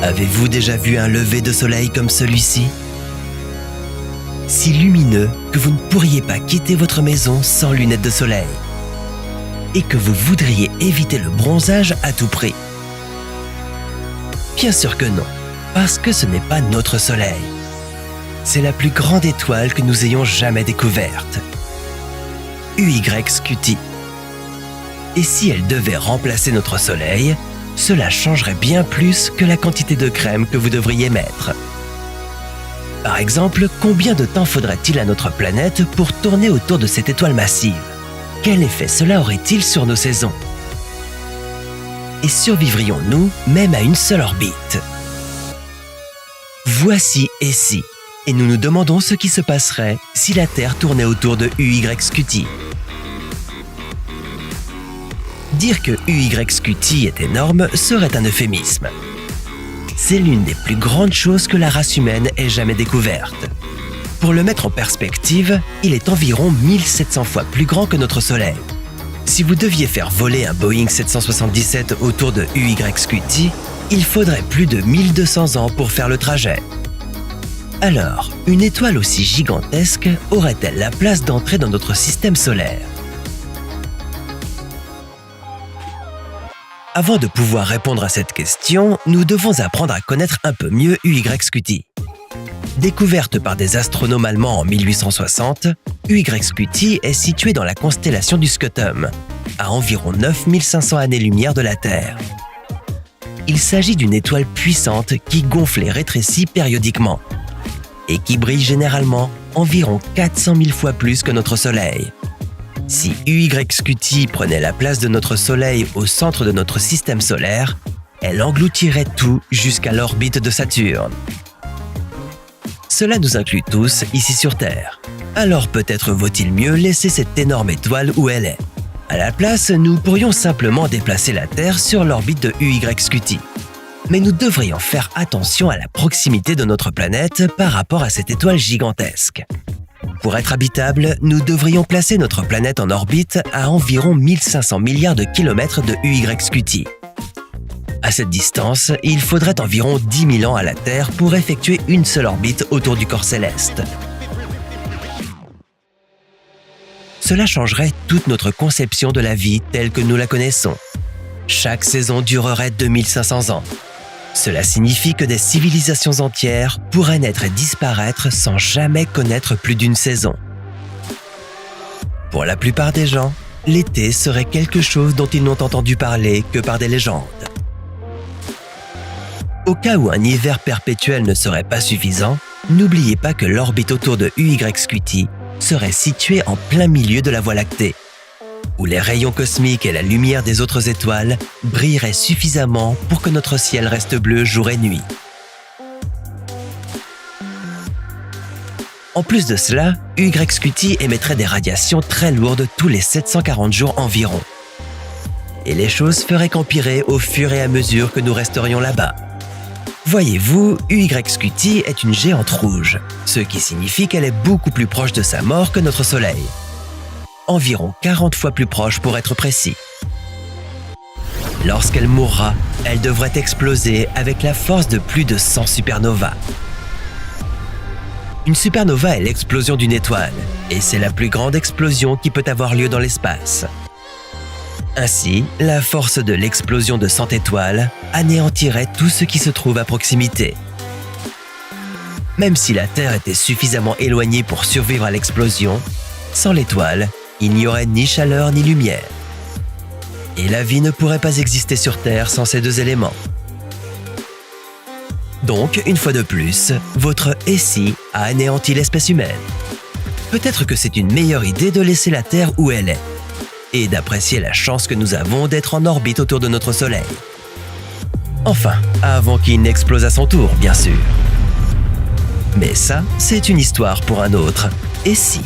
Avez-vous déjà vu un lever de soleil comme celui-ci? Si lumineux que vous ne pourriez pas quitter votre maison sans lunettes de soleil et que vous voudriez éviter le bronzage à tout prix. Bien sûr que non, parce que ce n'est pas notre soleil. C'est la plus grande étoile que nous ayons jamais découverte. UY-Scuti. Et si elle devait remplacer notre soleil, cela changerait bien plus que la quantité de crème que vous devriez mettre. Par exemple, combien de temps faudrait-il à notre planète pour tourner autour de cette étoile massive? Quel effet cela aurait-il sur nos saisons? Et survivrions-nous même à une seule orbite? Voici et si, et nous nous demandons ce qui se passerait si la Terre tournait autour de UY-Scuti. Dire que UY-Scuti est énorme serait un euphémisme. C'est l'une des plus grandes choses que la race humaine ait jamais découverte. Pour le mettre en perspective, il est environ 1700 fois plus grand que notre Soleil. Si vous deviez faire voler un Boeing 777 autour de UY-Scuti, il faudrait plus de 1200 ans pour faire le trajet. Alors, une étoile aussi gigantesque aurait-elle la place d'entrer dans notre système solaire? Avant de pouvoir répondre à cette question, nous devons apprendre à connaître un peu mieux UY-Scuti. Découverte par des astronomes allemands en 1860, UY-Scuti est située dans la constellation du Scutum, à environ 9500 années-lumière de la Terre. Il s'agit d'une étoile puissante qui gonfle et rétrécit périodiquement et qui brille généralement environ 400 000 fois plus que notre Soleil. Si UY-Scuti prenait la place de notre Soleil au centre de notre système solaire, elle engloutirait tout jusqu'à l'orbite de Saturne. Cela nous inclut tous ici sur Terre. Alors peut-être vaut-il mieux laisser cette énorme étoile où elle est. À la place, nous pourrions simplement déplacer la Terre sur l'orbite de UY-Scuti. Mais nous devrions faire attention à la proximité de notre planète par rapport à cette étoile gigantesque. Pour être habitable, nous devrions placer notre planète en orbite à environ 1500 milliards de kilomètres de UY-Scuti. À cette distance, il faudrait environ 10 000 ans à la Terre pour effectuer une seule orbite autour du corps céleste. Cela changerait toute notre conception de la vie telle que nous la connaissons. Chaque saison durerait 2500 ans. Cela signifie que des civilisations entières pourraient naître et disparaître sans jamais connaître plus d'une saison. Pour la plupart des gens, l'été serait quelque chose dont ils n'ont entendu parler que par des légendes. Au cas où un hiver perpétuel ne serait pas suffisant, n'oubliez pas que l'orbite autour de UY-Scuti serait située en plein milieu de la Voie lactée, où les rayons cosmiques et la lumière des autres étoiles brilleraient suffisamment pour que notre ciel reste bleu jour et nuit. En plus de cela, UY-Scuti émettrait des radiations très lourdes tous les 740 jours environ. Et les choses feraient qu'empirer au fur et à mesure que nous resterions là-bas. Voyez-vous, UY-Scuti est une géante rouge, ce qui signifie qu'elle est beaucoup plus proche de sa mort que notre Soleil. Environ 40 fois plus proche pour être précis. Lorsqu'elle mourra, elle devrait exploser avec la force de plus de 100 supernovas. Une supernova est l'explosion d'une étoile, et c'est la plus grande explosion qui peut avoir lieu dans l'espace. Ainsi, la force de l'explosion de 100 étoiles anéantirait tout ce qui se trouve à proximité. Même si la Terre était suffisamment éloignée pour survivre à l'explosion, sans l'étoile, il n'y aurait ni chaleur ni lumière. Et la vie ne pourrait pas exister sur Terre sans ces deux éléments. Donc, une fois de plus, votre « et si » a anéanti l'espèce humaine. Peut-être que c'est une meilleure idée de laisser la Terre où elle est, et d'apprécier la chance que nous avons d'être en orbite autour de notre Soleil. Enfin, avant qu'il n'explose à son tour, bien sûr. Mais ça, c'est une histoire pour un autre. Et si ?